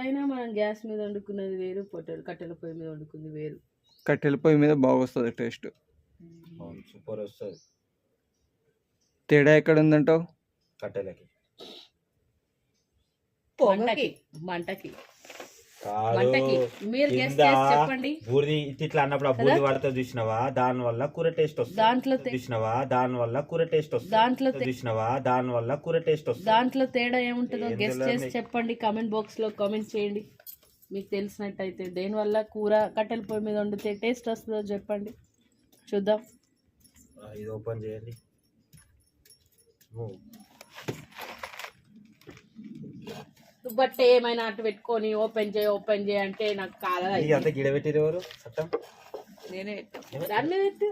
అయినా మనం గ్యాస్ మీద వండుకున్నది వేరు, కట్టెల పొయ్యి మీద వండుకుంది వేరు. కట్టెల పొయ్యి మీద బాగా వస్తుంది టేస్ట్, సూపర్ వస్తుంది. తేడా ఎక్కడ ఉందంటావు? కట్టెలకి మంటకి కాదు, మీరు గెస్ చేసి చెప్పండి. బూరిది ఇట్లా అన్నప్పుడు ఆ బూరిది పడుతుంది చూసినావా, దాని వల్ల కూర టేస్ట్ వస్తుంది. దాంట్లో చూసినావా, దాని వల్ల కూర టేస్ట్ వస్తుంది. దాంట్లో చూసినావా, దాని వల్ల కూర టేస్ట్ వస్తుంది. దాంట్లో తేడా ఏముంటుందో గెస్ చేసి చెప్పండి. కామెంట్ బాక్స్ లో కామెంట్ చేయండి మీకు తెలిసినట్టయితే. దేనివల్ల కూర కట్టెల పొయ్యి మీద వండితే టేస్ట్ వస్తుందో చెప్పండి, చూద్దాం. ఇది ఓపెన్ చేయండి. బట్ ఏమైనా అటు పెట్టుకొని ఓపెన్ చేయి అంటే నాకు కాదా గిడబెట్టిరు ఎవరు చట్టం? నేనే దాని మీద పెట్టి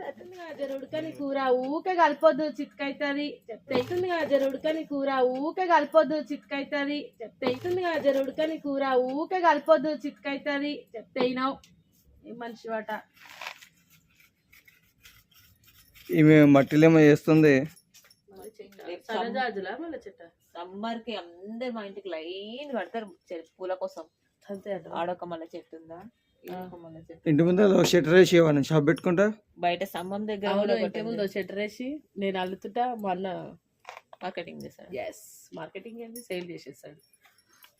జరుడుకని కూర ఊకే కలిపొద్దు చిత్కైతుంది చెప్తే అవుతుంది కదా. జరుడుకని కూర ఊకే కలిపొద్దు చిత్కైతుంది చెప్తే అవుతుంది కదా. జరుడుకని కూర ఊకే కలిపొద్దు చిత్కైతుంది చెప్తే అయినావు. ఏం మనిషి వాట. ఈమె మట్టిలేమో చేస్తుంది. సన్నజాజులా మళ్ళీ చెట్ట సమ్మర్ కి అందరు మా ఇంటికి లైన్ పడతారు పూల కోసం. అంతే అట. ఆడొక మళ్ళీ చెట్టు ఉందా, ఈడొక మళ్ళీ చెట్టు. ఇంటి ముందు షెటర్ వేసి ఇవ్వాలి, షాప్ పెట్టుకుంటా. బయట స్తంభం దగ్గర అవును, ఇంటి ముందు షెటర్ వేసి నేను అల్లుతుంటా. మా అన్న మార్కెటింగ్ చేస్తాడు. ఎస్, మార్కెటింగ్ ఏంది, సేల్ చేసేస్తాడు.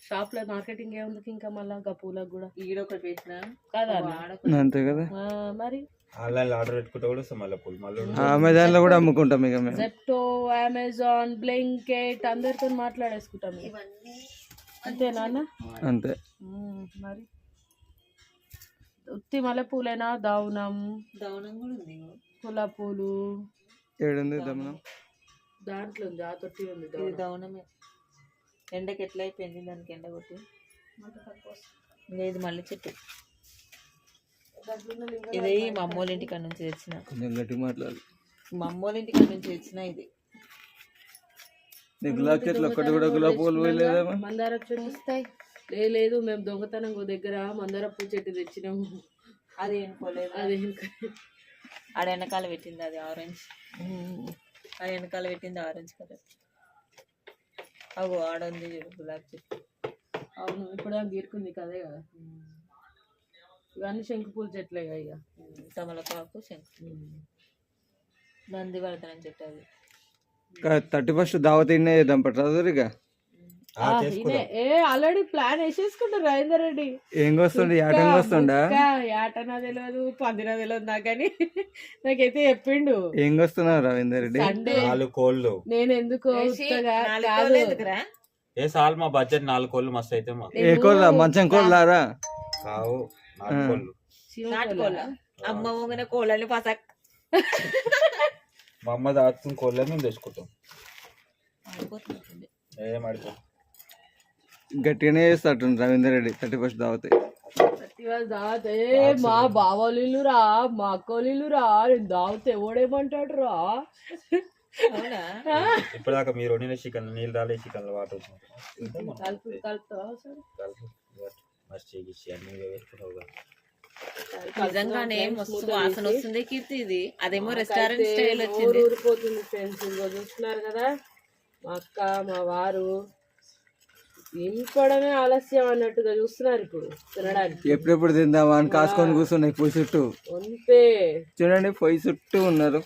షాప్ లో మార్కెటింగ్ ఏముంది ఇంకా మళ్ళా ఇంకా పూలకు కూడా ఈడొకటి పెట్టినా కదా అంతే కదా. మరి ఆన్లైన్ ఆర్డర్ పెట్టుకుంటే కూడా మళ్ళీ పూలు మళ్ళీ అమెజాన్ లో కూడా అమ్ముకుంటాం ఇక మేము. జెప్టో, అమెజాన్, బ్లింకిట్ అందరితో మాట్లాడేసుకుంటాం. అంతేనా అన్న? అంతే. మరి ఉత్తి మల్లె పూలేనా? దౌనం కూడా ఉంది. పుల్ల పూలు ఏడుంది దమనం? దాంట్లో ఉంది, ఆ తొట్టి ఉంది. ఇది దౌనమే. ఎండకి ఎట్లా అయిపోయింది దానికి, ఎండ కొట్టి. లేదు మళ్ళీ చెట్టు. ఇది మా అమ్మోళ్ళ ఇంటికాడ నుంచి తెచ్చిన. కొంచెం గట్టి మాట్లాడు. మా అమ్మోళ్ళ ఇంటికాడ నుంచి తెచ్చిన ఇది. గులాబీ చెట్లు ఒక్కటి కూడా గులాబీ పూలు పోయలేదేమో. మందార చెట్టు వస్తాయి. లేదు, మేము దొంగతనం దగ్గర మందార పూల చెట్టు తెచ్చినాము. అది ఎన్నుకోలేదు. అది ఆడ వెనకాల పెట్టింది, అది ఆరెంజ్. అది వెనకాల పెట్టింది ఆరెంజ్ కలర్. అగో ఆడ ఉంది గులాబీ చెట్టు. అవును, ఇప్పుడు గీరుకుంది కదే కదా. ఇవన్నీ శంకు పూల చెట్లే ఇక. తమలపాకు, శంకు, నందివర్ధనం చెట్టు. అది 31 దావత్ ఇన్నే చేద్దాం పట్టదురిగా. ఆల్రెడీ ప్లాన్ వేసేసుకుంటారు రవీందర్ రెడ్డి. ఏం వస్తుండే? యాటంగా వస్తుండా? యాటనా తెలియదు, పందినా తెలియదు నాకని నాకైతే చెప్పిండు. ఏం వస్తున్నావు రవీందర్ రెడ్డి? సండే 4 కోళ్ళు. నేను ఎందుకు ఏ సాల్ మా బడ్జెట్ 4 కోళ్ళు మస్తు అయితే. మా ఏ కోళ్ళ? మంచం కోళ్ళారా? కావు, 4 కోళ్ళు. అమ్మ ఊగిన కోళ్ళని పసక్. మా అమ్మ దాచుకుని కోళ్ళని మేము తెచ్చుకుంటాం. ఏం అడుగు గట్టిగానే చేస్తాడు రవీందర్ రెడ్డి 31 దావత్. మా బావోళ్ళు రా, మా అక్కోళ్ళు రా, నేను దావతే ఓడేమంటాడు రా. ఇప్పటిదాకా మీరు వండిన చికెన్ నీళ్ళు రాలే, చికెన్ వాటర్ కలుపుతావా? నిజంగానే మస్తు వాసన వస్తుంది కీర్తి. ఇది అదేమో రెస్టారెంట్ స్టైల్ వచ్చింది. ఊరిపోతుంది ఫ్రెండ్స్. ఇంకో చూస్తున్నారు కదా, మా అక్క మా వారు ఇంపడమే ఆలస్యం అన్నట్టుగా చూస్తున్నారు ఇప్పుడు తినడానికి. ఎప్పుడెప్పుడు తిందామా అని కాసుకొని కూర్చున్నాయి పొయ్యి చుట్టూ. అంతే చూడండి, పొయ్యి చుట్టూ ఉన్నారు.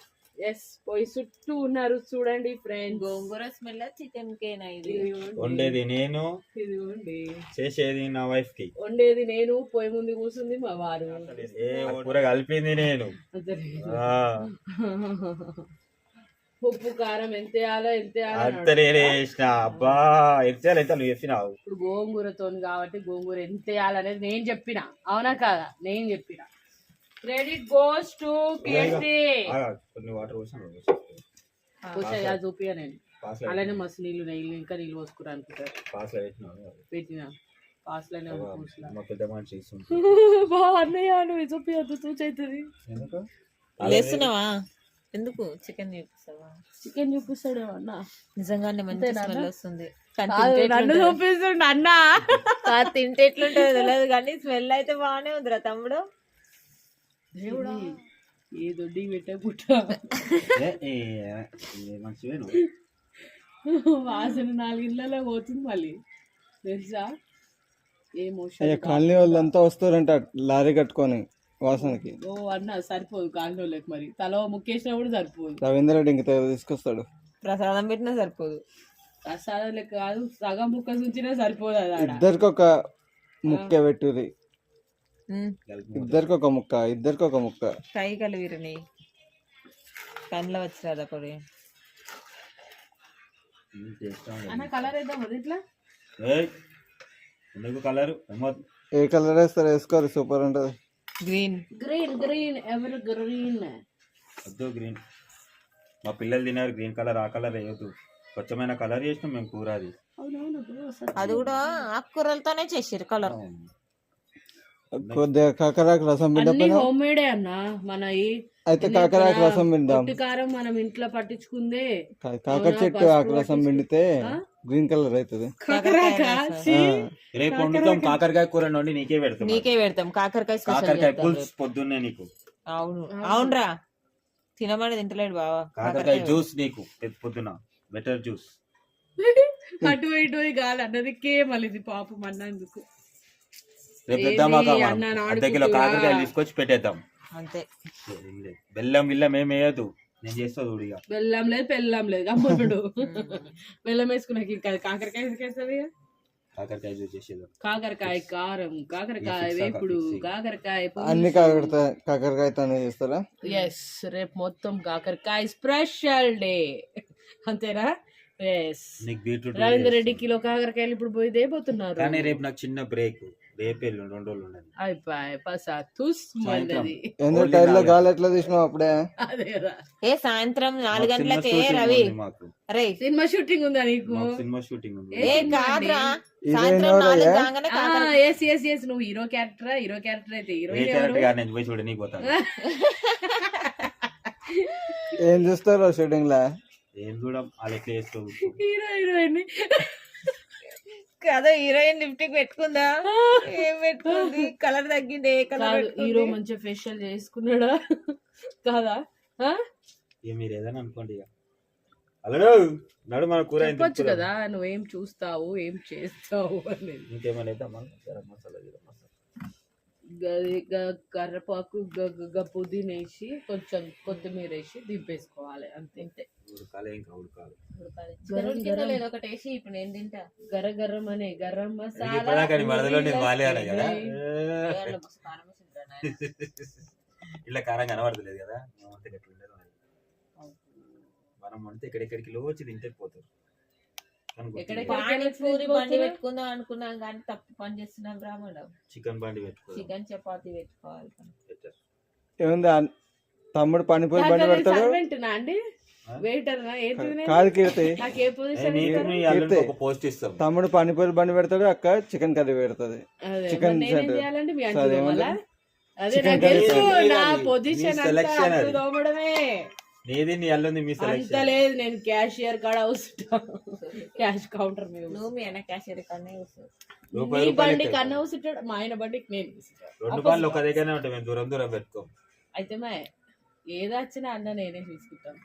ఎస్, పొయ్యి చుట్టూ ఉన్నారు చూడండి ఫ్రెండ్స్. గోంగూర స్మెల్ చికెన్ కేనా? ఇది వండేది నేను, ఇదిగోండి చేసేది నా వైఫ్ కి. వండేది నేను, పొయ్యి ముందు కూర్చుంది మా వారు. కూర కలిపింది నేను. ఉప్పు కారం ఎంత వేయాలో అంత నేనే వేసిన. అబ్బా ఎంత నువ్వు చెప్పినావు. ఇప్పుడు గోంగూరతో కాబట్టి గోంగూర ఎంత వేయాలనేది నేను చెప్పిన, అవునా కాదా? నేను చెప్పిన. క్రెడిట్ గోస్ టు కీర్తి. కొన్ని వాటర్ చూపియా నేను. అలానే మస్తు నీళ్ళు ఇంకా నీళ్ళు పోసుకురా అనుకుంటారు. పెట్టినా పాస్లోనే పెద్ద మనిషి అన్నయ్య నువ్వు చూపియద్దు, చూచైతుంది. లేస్తున్నావా? ఎందుకు చికెన్ చూపిస్తావా? చికెన్ చూపిస్తాడేమో అన్న. నిజంగానే మంచి స్మెల్ వస్తుంది. నన్ను చూపిస్తుండ అన్న. తింటే ఎట్లుంటుందో తెలియదు కానీ స్మెల్ అయితే బాగానే ఉందిరా తమ్ముడు. ఏ దొడ్డి పెట్టబుట్ట వాసన 4 ఇళ్ళలో పోతుంది మళ్ళీ తెలుసా. అయ్యా కాలనీ వాళ్ళంతా వస్తారంట లారీ కట్టుకొని వాసనకి. ఓ అన్న సరిపోదు కాళ్ళలోకి, మరి తల ముక్కేసినా కూడా సరిపోదు. రవీందర్ రెడ్డి ఇంకా తీసుకొస్తాడు. ప్రసాదం పెట్టినా సరిపోదు. ప్రసాదం లెక్క కాదు, సగం ముక్క ఉంచినా సరిపోదు. అది ఇద్దరికి ఒక ముక్క పెట్టుది, ఇద్దరికి ఒక ముక్క, ఇద్దరికి ఒక ముక్క. కై కలివిరని కండ్ల వచ్చిరాదా పొడి అన్న కలర్ వేద్దాం అది ఇట్లా. ఎందుకు కలర్ ఏ కలర్ వేస్తారు వేసుకోరు, సూపర్ ఉంటది. గ్రీన్ గ్రీన్ గ్రీన్ ఎవరు గ్రీన్ వద్దు గ్రీన్. మా పిల్లలు తినారు గ్రీన్ కలర్, ఆ కలర్ వేయొద్దు. స్వచ్ఛమైన కలర్ చేసినాం మేము కూర. అది అది కూడా ఆకుకూరలతోనే చేసారు కలర్. కొద్దిగా కాకరాకు రసం పిండి హోమ్ మేడే అన్న మన అయితే కాకరాకు రసం పిండాం. కారం మనం ఇంట్లో పట్టించుకుందే. కాకర చెట్టు ఆకు రసం పిండితే గ్రీన్ కలర్ అవుతుంది. రేపు వండుతాం కాకరకాయ కూర వండి నీకే పెడతాం. నీకే పెడతాం కాకరకాయ కాకరకాయ పులుసు పొద్దున్నే నీకు. అవును అవునరా, తినమని తింటలేడు బావా. కాకరకాయ జ్యూస్ నీకు పొద్దున, బెటర్ జ్యూస్. అటు ఇటు గాలి అన్నదికే మళ్ళీ పాపం అన్నందుకు. రేపు పెద్దాం అర్ధ కిలో కాకరకాయలు తీసుకొచ్చి పెట్టేద్దాం అంతే. బెల్లం గిల్లం ఏం వేయద్దు, నేను చేస్తా చూడిగా. బెల్లం లేదు పెళ్ళం లేదు అమ్ముడు. బెల్లం వేసుకున్నాక ఇంకా కాకరకాయ వేసుకేస్తుంది. కాకరకాయ జ్యూస్ చేసేద్దాం. కాకరకాయ కారం, కాకరకాయ వేపుడు, కాకరకాయ అన్ని కాకరకాయతోనే చేస్తారా? ఎస్, రేపు మొత్తం కాకరకాయ స్పెషల్ డే అంతేనా? ఎస్. నీకు బీట్రూట్ రవీందర్ రెడ్డి కిలో కాకరకాయలు ఇప్పుడు పోయిదే పోతున్నారు. కానీ రేపు నాకు చిన్న బ్రేక్, రేపే 2 రోజులు ఉన్నది. అయిపోయి పసా తుస్ మందది. ఎందుకు టైర్లో గాలి ఎట్లా తీసినావు అప్పుడే? అదేరా ఏ సాయంత్రం 4 గంటలకే రవి. అరే సినిమా షూటింగ్ ఉందా నీకు? సినిమా షూటింగ్ ఉంది. ఏ కాదురా, సాయంత్రం 4 కాగానే ఎస్ ఎస్ ఎస్. నువ్వు హీరో క్యారెక్టర్ అయితే హీరోయిన్ నేను పోయి చూడని పోతాను. ఏం చూస్తారు షూటింగ్ లా? ఏం చూడం, అది ఎట్లా చేస్తావు? హీరోయిన్ కదా, హీరోయిన్ లిప్టిక్ పెట్టుకుందా? ఏం పెట్టుకుంది? కలర్ తగ్గింది. ఏ కలర్? హీరో మంచిగా ఫేషియల్ చేసుకున్నాడా కాదా? మీరు ఏదైనా అనుకోండి ఇక. అలా నడు మన కూర చెప్పొచ్చు కదా నువ్వేం చూస్తావు ఏం చేస్తావు అనేది. ఇంకేమైనా వేద్దామా? మసాలా కర్రపాకు పుదీనా వేసి కొంచెం కొత్తిమీర వేసి దింపేసుకోవాలి అంతే. ఉడకాలి, ఇంకా ఉడకాలి. ఒకటి వేసి ఇప్పుడు నేను తింటా. గరం అనే గరం మసాలా ఇలా కారం కనబడతలేదు కదా. మనం వండితే ఎక్కడెక్కడికి లోచి తింటే పోతారు. పానీపూరి బండి పెట్టుకుందాం అనుకున్నాం కానీ తప్పు పని చేస్తున్నాం రా మేడం. చికెన్ బండి పెట్టుకో, చికెన్ చపాతీ పెట్టుకోవాలి. ఏముంది తమ్ముడు పానీపూరి బండి పెడతాడు అండి. వెయిటర్ కాదు కీర్తి, పోస్ట్ ఇస్తాం. తమ్ముడు పానీపూరి బండి పెడతాడు, అక్క చికెన్ కర్రీ పెడతాది. చికెన్ నీది నీ అల్లుంది మీ అంత లేదు. నేను క్యాషియర్ కాడ కూర్చుంటా, క్యాష్ కౌంటర్ మీద. నువ్వు మీ ఆయన క్యాషియర్ కన్నా మీ బండి కన్నా కూర్చుంటాడు, మా ఆయన బండికి నేను కూర్చుంటాను. 2 బండ్లు ఒక దగ్గరనే ఉంటాయి, మేము దూరం దూరం పెట్టుకోం. అయితే మా ఏదొచ్చినా అన్న నేనే చూసుకుంటాను.